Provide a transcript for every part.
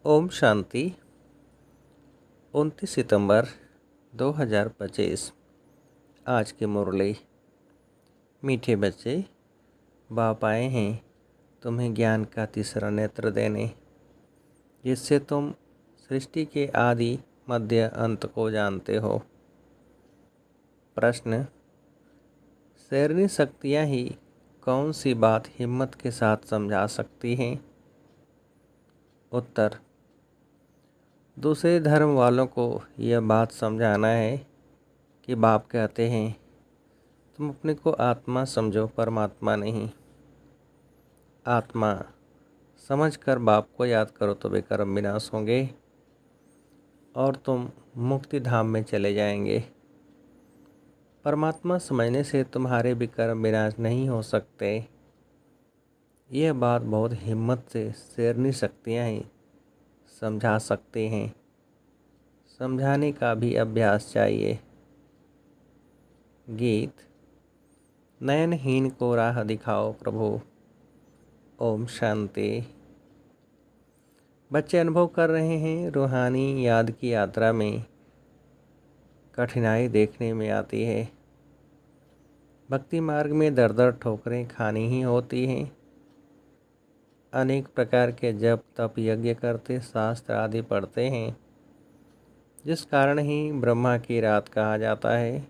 ओम शांति। 29 सितंबर 2025। आज की मुरली। मीठे बच्चे, बाप आए हैं तुम्हें ज्ञान का तीसरा नेत्र देने, जिससे तुम सृष्टि के आदि मध्य अंत को जानते हो। प्रश्न: शरीरी शक्तियाँ ही कौन सी बात हिम्मत के साथ समझा सकती हैं? उत्तर: दूसरे धर्म वालों को यह बात समझाना है कि बाप कहते हैं तुम अपने को आत्मा समझो, परमात्मा नहीं। आत्मा समझकर बाप को याद करो तो बेकर्म विनाश होंगे और तुम मुक्ति धाम में चले जाएंगे। परमात्मा समझने से तुम्हारे विकर्म विनाश नहीं हो सकते। यह बात बहुत हिम्मत से शेरनी शक्तियाँ ही समझा सकते हैं। समझाने का भी अभ्यास चाहिए। गीत। नयनहीन को राह दिखाओ प्रभु। ओम शांति। बच्चे अनुभव कर रहे हैं रूहानी याद की यात्रा में कठिनाई देखने में आती है। भक्ति मार्ग में दर दर ठोकरें खानी ही होती हैं। अनेक प्रकार के जप तप यज्ञ करते, शास्त्र आदि पढ़ते हैं, जिस कारण ही ब्रह्मा की रात कहा जाता है।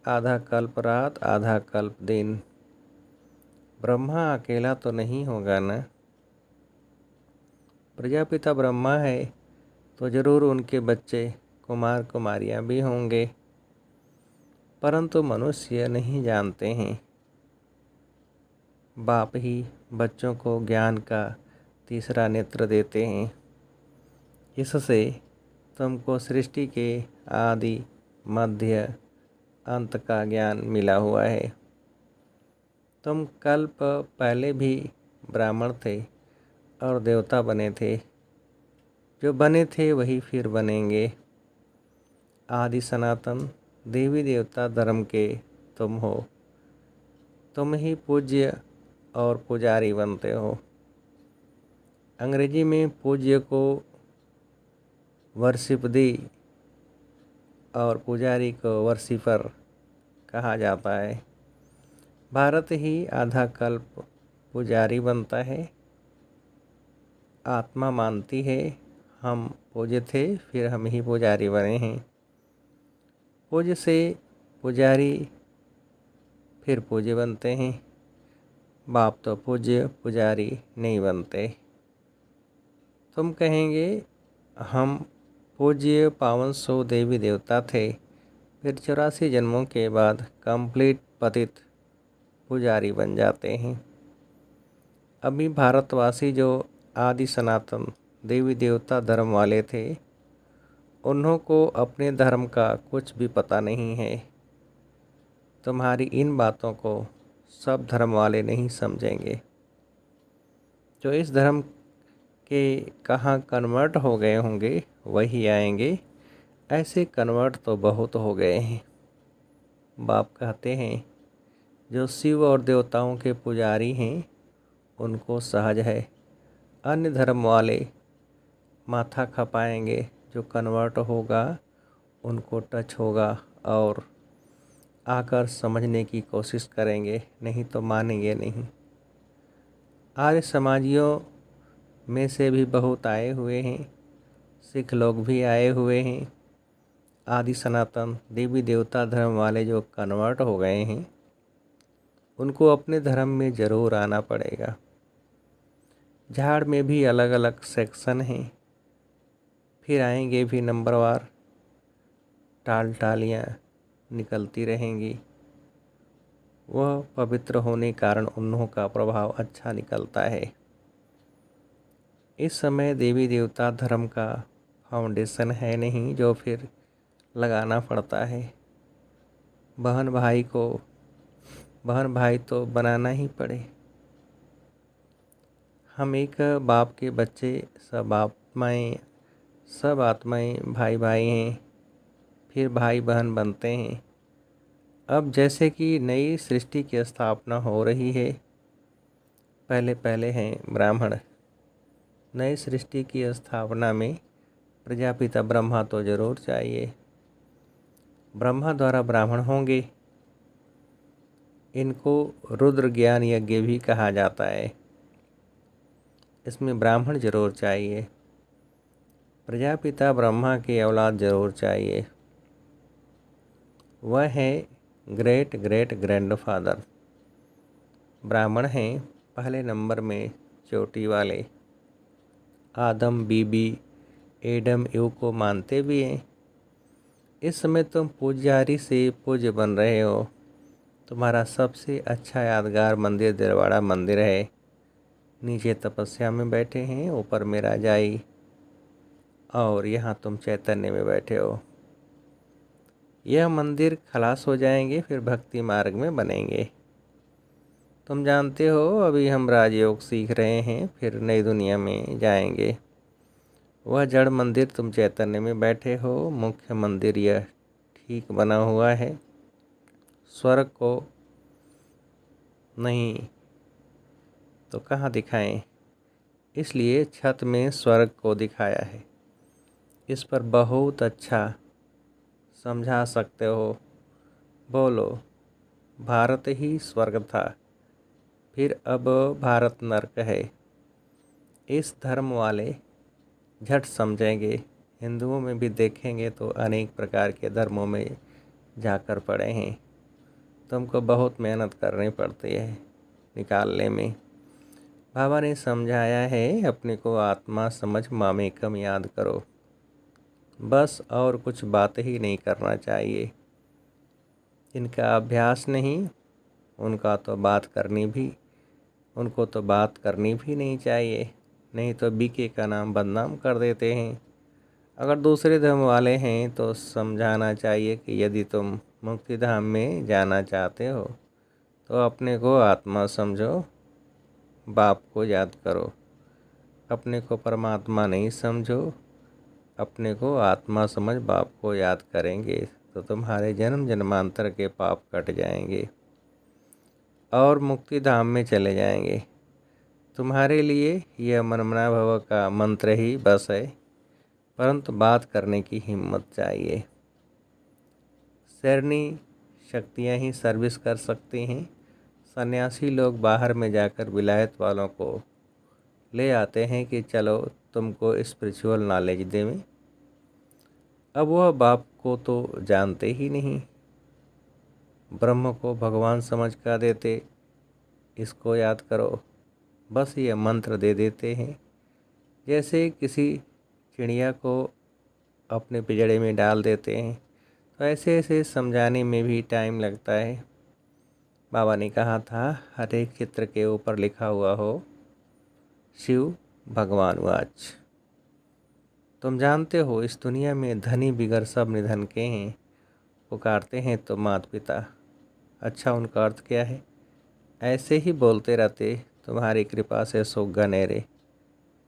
आधा कल्प रात आधा कल्प दिन। ब्रह्मा अकेला तो नहीं होगा ना। प्रजापिता ब्रह्मा है तो जरूर उनके बच्चे कुमार कुमारियाँ भी होंगे, परंतु मनुष्य नहीं जानते हैं। बाप ही बच्चों को ज्ञान का तीसरा नेत्र देते हैं। इससे तुमको सृष्टि के आदि मध्य अंत का ज्ञान मिला हुआ है। तुम कल्प पहले भी ब्राह्मण थे और देवता बने थे। जो बने थे वही फिर बनेंगे। आदि सनातन देवी देवता धर्म के तुम हो। तुम ही पूज्य और पुजारी बनते हो। अंग्रेजी में पूज्य को वर्शिपदी और पुजारी को वर्शिपर कहा जाता है। भारत ही आधा कल्प पुजारी बनता है। आत्मा मानती है हम पूज्य थे, फिर हम ही पुजारी बने हैं। पूज्य से पुजारी फिर पूज्य बनते हैं। बाप तो पूज्य पुजारी नहीं बनते। तुम कहेंगे हम पूज्य पावन सौ देवी देवता थे, फिर 84 जन्मों के बाद कंप्लीट पतित पुजारी बन जाते हैं। अभी भारतवासी जो आदि सनातन देवी देवता धर्म वाले थे, उन्हों को अपने धर्म का कुछ भी पता नहीं है। तुम्हारी इन बातों को सब धर्म वाले नहीं समझेंगे। जो इस धर्म के कहाँ कन्वर्ट हो गए होंगे वही आएंगे। ऐसे कन्वर्ट तो बहुत हो गए हैं। बाप कहते हैं जो शिव और देवताओं के पुजारी हैं उनको सहज है। अन्य धर्म वाले माथा खपाएंगे। जो कन्वर्ट होगा उनको टच होगा और आकर समझने की कोशिश करेंगे, नहीं तो मानेंगे नहीं। आर्य समाजियों में से भी बहुत आए हुए हैं। सिख लोग भी आए हुए हैं। आदि सनातन देवी देवता धर्म वाले जो कन्वर्ट हो गए हैं उनको अपने धर्म में ज़रूर आना पड़ेगा। झाड़ में भी अलग अलग सेक्शन हैं, फिर आएंगे भी नंबरवार। टाल टालियाँ निकलती रहेंगी। वह पवित्र होने कारण उन्हों का प्रभाव अच्छा निकलता है। इस समय देवी देवता धर्म का फाउंडेशन है नहीं जो फिर लगाना पड़ता है। बहन भाई तो बनाना ही पड़े। हम एक बाप के बच्चे, सब आत्माएं भाई भाई हैं, फिर भाई बहन बनते हैं। अब जैसे कि नई सृष्टि की स्थापना हो रही है, पहले पहले हैं ब्राह्मण, नई सृष्टि की स्थापना में प्रजापिता ब्रह्मा तो जरूर चाहिए। ब्रह्मा द्वारा ब्राह्मण होंगे। इनको रुद्र ज्ञान यज्ञ भी कहा जाता है। इसमें ब्राह्मण जरूर चाहिए। प्रजापिता ब्रह्मा की औलाद जरूर चाहिए। वह है ग्रेट ग्रेट ग्रैंडफादर। ब्राह्मण हैं पहले नंबर में चोटी वाले। आदम बीबी एडम ईव को मानते भी हैं। इस समय तुम पुजारी से पूज्य बन रहे हो। तुम्हारा सबसे अच्छा यादगार मंदिर दिलवाड़ा मंदिर है। नीचे तपस्या में बैठे हैं, ऊपर में राजाई, और यहाँ तुम चैतन्य में बैठे हो। यह मंदिर खलास हो जाएंगे फिर भक्ति मार्ग में बनेंगे। तुम जानते हो अभी हम राजयोग सीख रहे हैं, फिर नई दुनिया में जाएंगे। वह जड़ मंदिर तुम चैतन्य में बैठे हो, मुख्य मंदिर यह ठीक बना हुआ है। स्वर्ग को नहीं तो कहाँ दिखाएं, इसलिए छत में स्वर्ग को दिखाया है। इस पर बहुत अच्छा समझा सकते हो। बोलो, भारत ही स्वर्ग था, फिर अब भारत नरक है। इस धर्म वाले झट समझेंगे। हिंदुओं में भी देखेंगे तो अनेक प्रकार के धर्मों में जाकर पड़े हैं। तुमको बहुत मेहनत करनी पड़ती है निकालने में। बाबा ने समझाया है, अपने को आत्मा समझ मामेकम याद करो, बस, और कुछ बात ही नहीं करना चाहिए। इनका अभ्यास नहीं, उनको तो बात करनी भी नहीं चाहिए, नहीं तो बीके का नाम बदनाम कर देते हैं। अगर दूसरे धर्म वाले हैं तो समझाना चाहिए कि यदि तुम मुक्ति धाम में जाना चाहते हो तो अपने को आत्मा समझो, बाप को याद करो। अपने को परमात्मा नहीं समझो, अपने को आत्मा समझ बाप को याद करेंगे तो तुम्हारे जन्म जन्मांतर के पाप कट जाएंगे और मुक्ति धाम में चले जाएंगे। तुम्हारे लिए यह मनमना भव का मंत्र ही बस है, परंतु बात करने की हिम्मत चाहिए। शैरनी शक्तियाँ ही सर्विस कर सकती हैं। सन्यासी लोग बाहर में जाकर विलायत वालों को ले आते हैं कि चलो तुमको स्पिरिचुअल नॉलेज दें। अब वह बाप को तो जानते ही नहीं, ब्रह्म को भगवान समझ कर देते, इसको याद करो, बस ये मंत्र दे देते हैं। जैसे किसी चिड़िया को अपने पिंजड़े में डाल देते हैं, तो ऐसे ऐसे समझाने में भी टाइम लगता है। बाबा ने कहा था हर एक चित्र के ऊपर लिखा हुआ हो शिव भगवान वाच। तुम जानते हो इस दुनिया में धनी बिगर सब निधन के हैं। पुकारते हैं तो माता पिता। अच्छा, उनका अर्थ क्या है? ऐसे ही बोलते रहते, तुम्हारी कृपा से सुख गनेरे।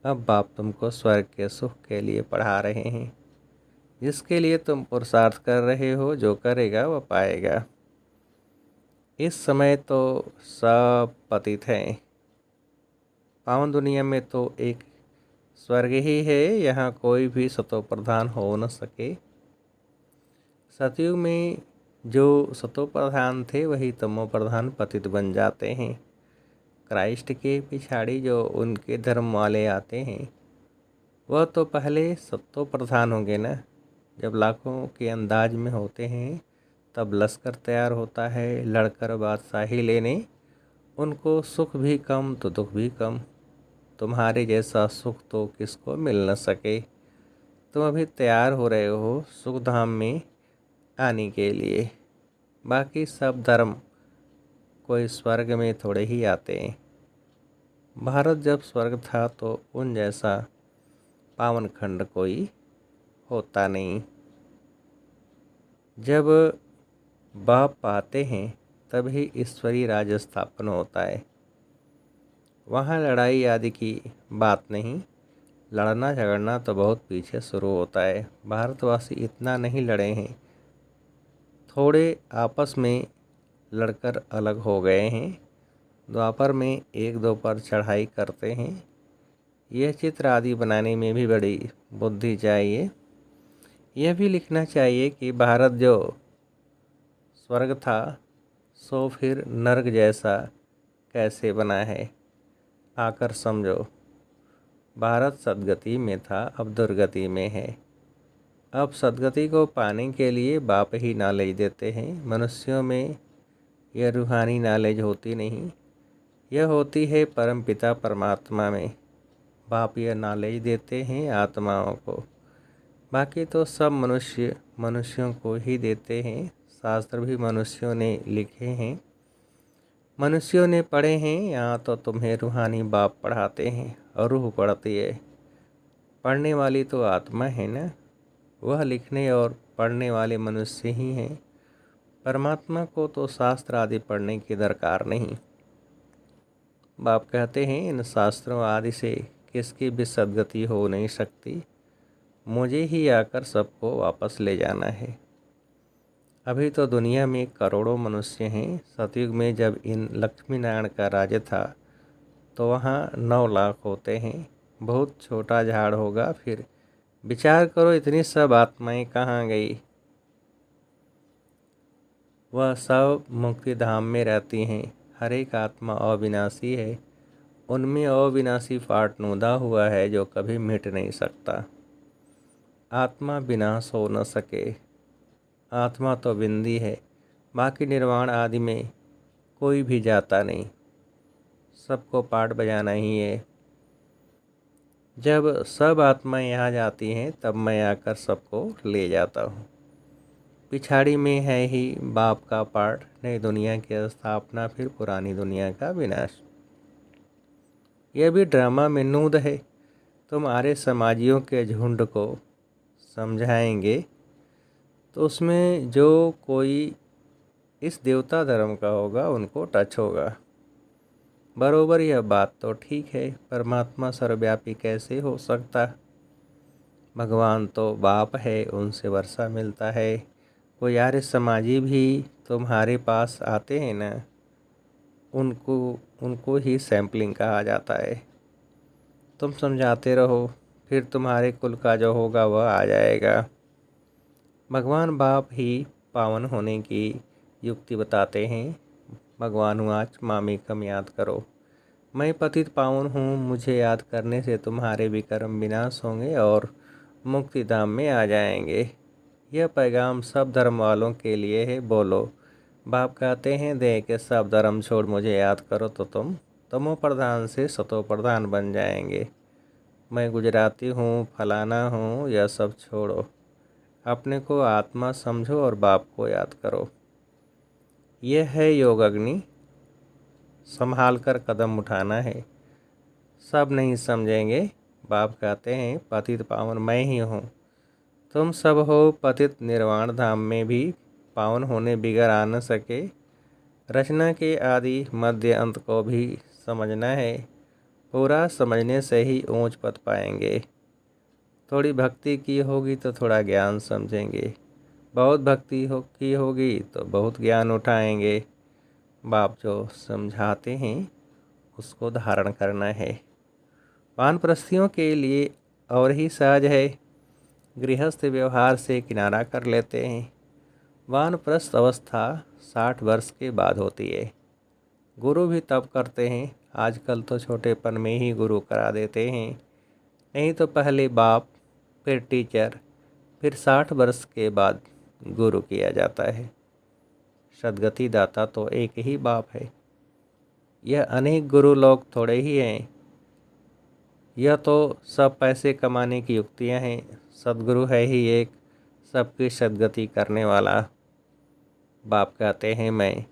अब बाप तुमको स्वर्ग के सुख के लिए पढ़ा रहे हैं, जिसके लिए तुम पुरुषार्थ कर रहे हो। जो करेगा वह पाएगा। इस समय तो सब पतित हैं। पावन दुनिया में तो एक स्वर्ग ही है, यहाँ कोई भी सतो प्रधान हो न सके। सतयुग में जो सतो प्रधान थे वही तमो प्रधान पतित बन जाते हैं। क्राइस्ट के पिछाड़ी जो उनके धर्म वाले आते हैं वह तो पहले सतो प्रधान होंगे ना। जब लाखों के अंदाज में होते हैं तब लश्कर तैयार होता है लड़कर बादशाही लेने। उनको सुख भी कम तो दुख भी कम। तुम्हारे जैसा सुख तो किसको मिल न सके। तुम अभी तैयार हो रहे हो सुख धाम में आने के लिए। बाकी सब धर्म कोई स्वर्ग में थोड़े ही आते हैं। भारत जब स्वर्ग था तो उन जैसा पावन खंड कोई होता नहीं। जब बाप आते हैं तभी ईश्वरीय राज स्थापन होता है। वहाँ लड़ाई आदि की बात नहीं। लड़ना झगड़ना तो बहुत पीछे शुरू होता है। भारतवासी इतना नहीं लड़े हैं, थोड़े आपस में लड़कर अलग हो गए हैं। द्वापर में एक दो पर चढ़ाई करते हैं। यह चित्र आदि बनाने में भी बड़ी बुद्धि चाहिए। यह भी लिखना चाहिए कि भारत जो स्वर्ग था सो फिर नर्क जैसा कैसे बना है, आकर समझो। भारत सद्गति में था, अब दुर्गति में है। अब सद्गति को पाने के लिए बाप ही नॉलेज देते हैं। मनुष्यों में यह रूहानी नॉलेज होती नहीं, यह होती है परमपिता परमात्मा में। बाप यह नॉलेज देते हैं आत्माओं को, बाकी तो सब मनुष्यों को ही देते हैं। शास्त्र भी मनुष्यों ने लिखे हैं, मनुष्यों ने पढ़े हैं। यहाँ तो तुम्हें रूहानी बाप पढ़ाते हैं और रूह पढ़ती है। पढ़ने वाली तो आत्मा है ना, वह लिखने और पढ़ने वाले मनुष्य ही हैं। परमात्मा को तो शास्त्र आदि पढ़ने की दरकार नहीं। बाप कहते हैं इन शास्त्रों आदि से किसकी भी सद्गति हो नहीं सकती, मुझे ही आकर सबको वापस ले जाना है। अभी तो दुनिया में करोड़ों मनुष्य हैं। सतयुग में जब इन लक्ष्मी नारायण का राज्य था तो वहाँ 9 लाख होते हैं। बहुत छोटा झाड़ होगा। फिर विचार करो इतनी सब आत्माएं कहाँ गई। वह सब मुक्ति धाम में रहती हैं। हर एक आत्मा अविनाशी है, उनमें अविनाशी पार्ट नूदा हुआ है जो कभी मिट नहीं सकता। आत्मा विनाश हो न सके। आत्मा तो बिंदी है, बाकी निर्वाण आदि में कोई भी जाता नहीं, सबको पाठ बजाना ही है। जब सब आत्माएं यहाँ जाती हैं तब मैं आकर सबको ले जाता हूँ। पिछाड़ी में है ही बाप का पाठ, नई दुनिया की स्थापना, फिर पुरानी दुनिया का विनाश। यह भी ड्रामा में नूद है। तुम आर्य समाजियों के झुंड को समझाएंगे तो उसमें जो कोई इस देवता धर्म का होगा उनको टच होगा। बरोबर यह बात तो ठीक है, परमात्मा सर्वव्यापी कैसे हो सकता। भगवान तो बाप है, उनसे वर्षा मिलता है। कोई आर्य समाजी भी तुम्हारे पास आते हैं ना, उनको ही सैम्पलिंग कहा जाता है। तुम समझाते रहो, फिर तुम्हारे कुल का जो होगा वह आ जाएगा। भगवान बाप ही पावन होने की युक्ति बताते हैं। भगवान आज मामेकम याद करो। मैं पतित पावन हूँ, मुझे याद करने से तुम्हारे विकर्म विनाश होंगे और मुक्ति धाम में आ जाएंगे। यह पैगाम सब धर्म वालों के लिए है। बोलो। बाप कहते हैं देह के सब धर्म छोड़ मुझे याद करो तो तुम तमो प्रधान से सतो प्रधान बन जाएंगे। मैं गुजराती हूँ, फलाना हूँ, यह सब छोड़ो। अपने को आत्मा समझो और बाप को याद करो। यह है योग अग्नि, संभाल कर कदम उठाना है। सब नहीं समझेंगे। बाप कहते हैं पतित पावन मैं ही हूँ, तुम सब हो पतित। निर्वाण धाम में भी पावन होने बिगड़ आ न सके। रचना के आदि मध्य अंत को भी समझना है। पूरा समझने से ही ऊंच पद पाएंगे। थोड़ी भक्ति की होगी तो थोड़ा ज्ञान समझेंगे, बहुत भक्ति की होगी तो बहुत ज्ञान उठाएंगे। बाप जो समझाते हैं उसको धारण करना है। वानप्रस्थियों के लिए और ही सहज है, गृहस्थ व्यवहार से किनारा कर लेते हैं। वानप्रस्थ अवस्था 60 वर्ष के बाद होती है। गुरु भी तब करते हैं। आजकल तो छोटेपन में ही गुरु करा देते हैं, नहीं तो पहले बाप, फिर टीचर, फिर 60 वर्ष के बाद गुरु किया जाता है। सद्गति दाता तो एक ही बाप है। यह अनेक गुरु लोग थोड़े ही हैं। यह तो सब पैसे कमाने की युक्तियां हैं। सद्गुरु है ही एक, सबकी सद्गति करने वाला। बाप कहते हैं मैं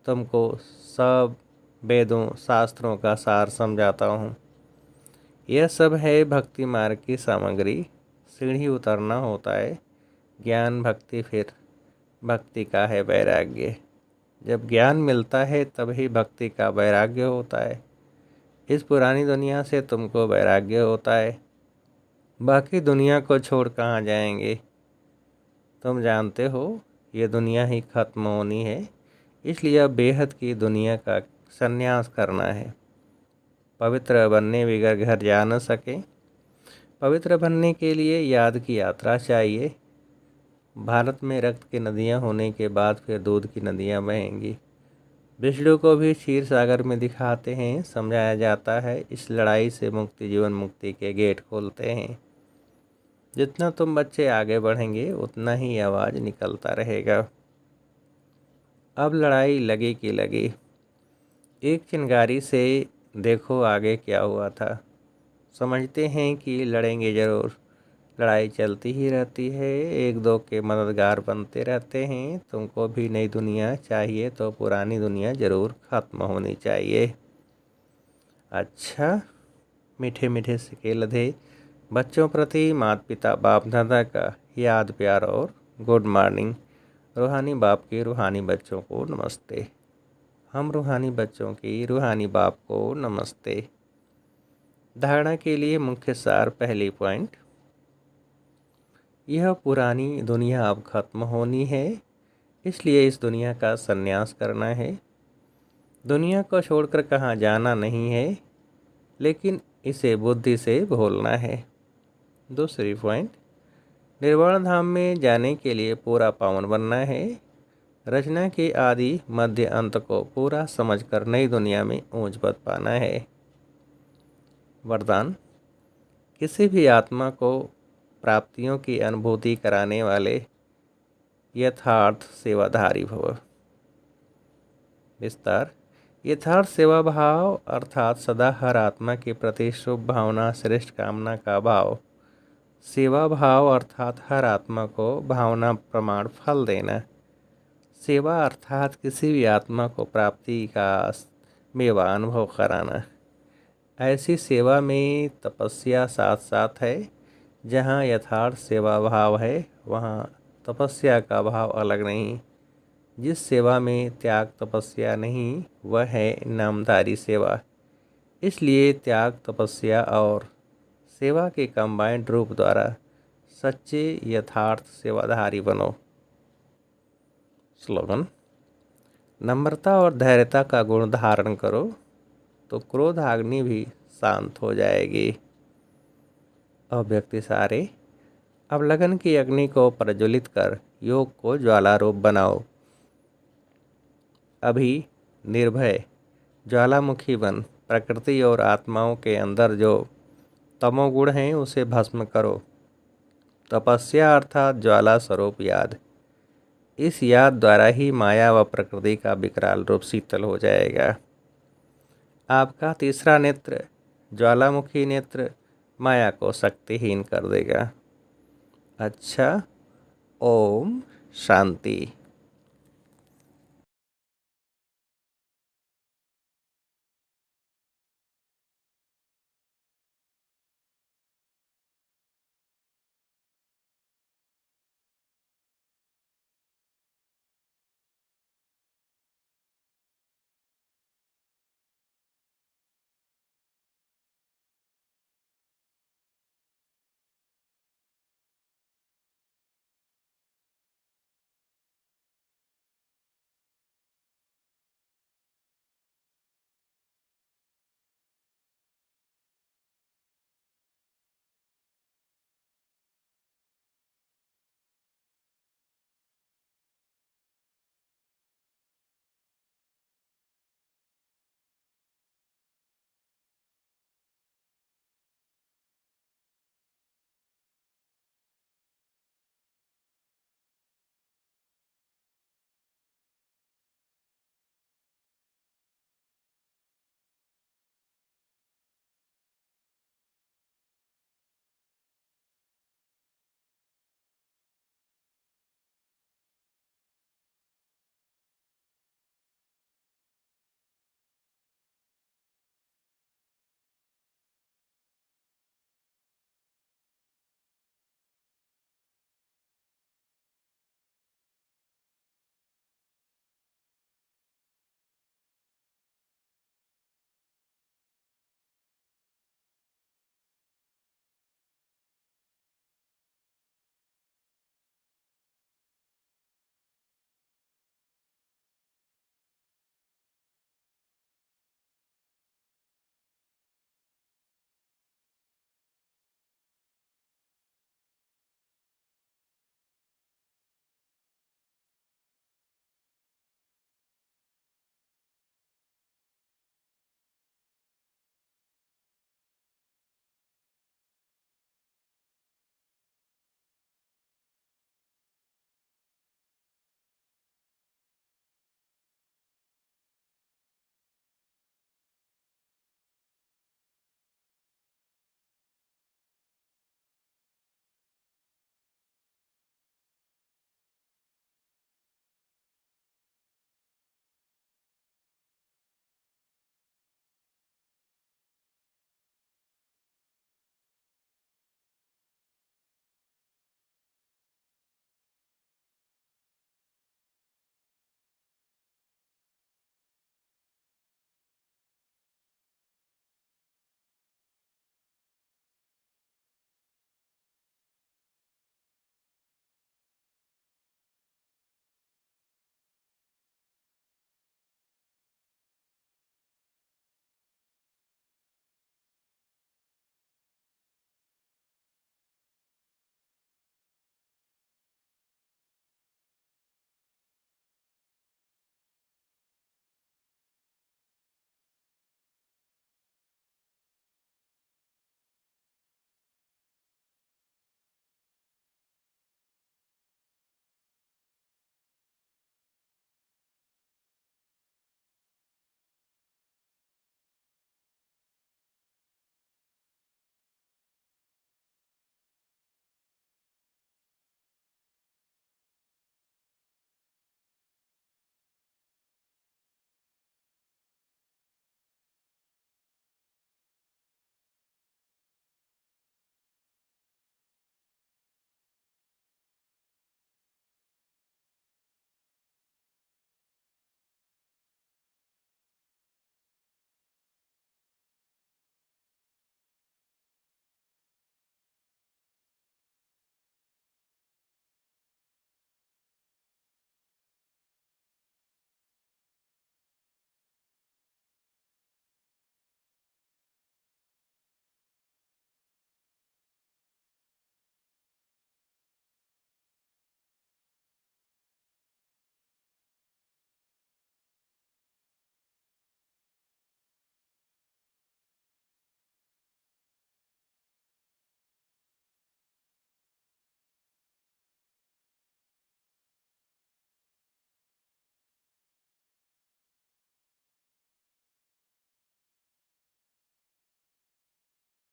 तुमको सब वेदों शास्त्रों का सार समझाता हूँ। यह सब है भक्ति मार्ग की सामग्री। सीढ़ी उतरना होता है। ज्ञान भक्ति, फिर भक्ति का है वैराग्य। जब ज्ञान मिलता है तभी भक्ति का वैराग्य होता है। इस पुरानी दुनिया से तुमको वैराग्य होता है, बाकी दुनिया को छोड़ कहाँ जाएंगे। तुम जानते हो ये दुनिया ही खत्म होनी है, इसलिए अब बेहद की दुनिया का संन्यास करना है। पवित्र बनने बगैर घर जा न सके। पवित्र बनने के लिए याद की यात्रा चाहिए। भारत में रक्त की नदियाँ होने के बाद फिर दूध की नदियाँ बहेंगी। विष्णु को भी क्षीर सागर में दिखाते हैं, समझाया जाता है। इस लड़ाई से मुक्ति जीवन मुक्ति के गेट खोलते हैं। जितना तुम बच्चे आगे बढ़ेंगे उतना ही आवाज़ निकलता रहेगा। अब लड़ाई लगी की लगी। एक चिंगारी से देखो आगे क्या हुआ था। समझते हैं कि लड़ेंगे ज़रूर। लड़ाई चलती ही रहती है, एक दो के मददगार बनते रहते हैं। तुमको भी नई दुनिया चाहिए तो पुरानी दुनिया ज़रूर ख़त्म होनी चाहिए। अच्छा, मीठे मीठे सिक्के लधे बच्चों प्रति माता पिता बाप दादा का याद प्यार और गुड मॉर्निंग। रूहानी बाप के रूहानी बच्चों को नमस्ते। हम रूहानी बच्चों की रूहानी बाप को नमस्ते। धारणा के लिए मुख्य सार। पहली पॉइंट, यह पुरानी दुनिया अब खत्म होनी है, इसलिए इस दुनिया का संन्यास करना है। दुनिया को छोड़कर कहाँ जाना नहीं है, लेकिन इसे बुद्धि से भूलना है। दूसरी पॉइंट, निर्वाण धाम में जाने के लिए पूरा पावन बनना है। रचना के आदि मध्य अंत को पूरा समझकर नई दुनिया में ऊंच पद पाना है। वरदान, किसी भी आत्मा को प्राप्तियों की अनुभूति कराने वाले यथार्थ सेवाधारी भव। विस्तार, यथार्थ सेवा भाव अर्थात सदा हर आत्मा के प्रति शुभ भावना, श्रेष्ठ कामना का भाव। सेवा भाव अर्थात हर आत्मा को भावना प्रमाण फल देना। सेवा अर्थात किसी भी आत्मा को प्राप्ति का मेवा अनुभव कराना। ऐसी सेवा में तपस्या साथ साथ है। जहाँ यथार्थ सेवा भाव है वहाँ तपस्या का भाव अलग नहीं। जिस सेवा में त्याग तपस्या नहीं वह है नामधारी सेवा। इसलिए त्याग तपस्या और सेवा के कंबाइंड रूप द्वारा सच्चे यथार्थ सेवाधारी बनो। स्लोगन, नम्रता और धैर्यता का गुण धारण करो तो क्रोध अग्नि भी शांत हो जाएगी। अव्यक्ति सारे, अब लगन की अग्नि को प्रज्वलित कर योग को ज्वालारूप बनाओ। अभी निर्भय ज्वालामुखी बन प्रकृति और आत्माओं के अंदर जो तमोगुण हैं उसे भस्म करो। तपस्या अर्थात ज्वाला स्वरूप याद। इस याद द्वारा ही माया व प्रकृति का विकराल रूप शीतल हो जाएगा। आपका तीसरा नेत्र ज्वालामुखी नेत्र माया को शक्तिहीन कर देगा। अच्छा, ओम शांति।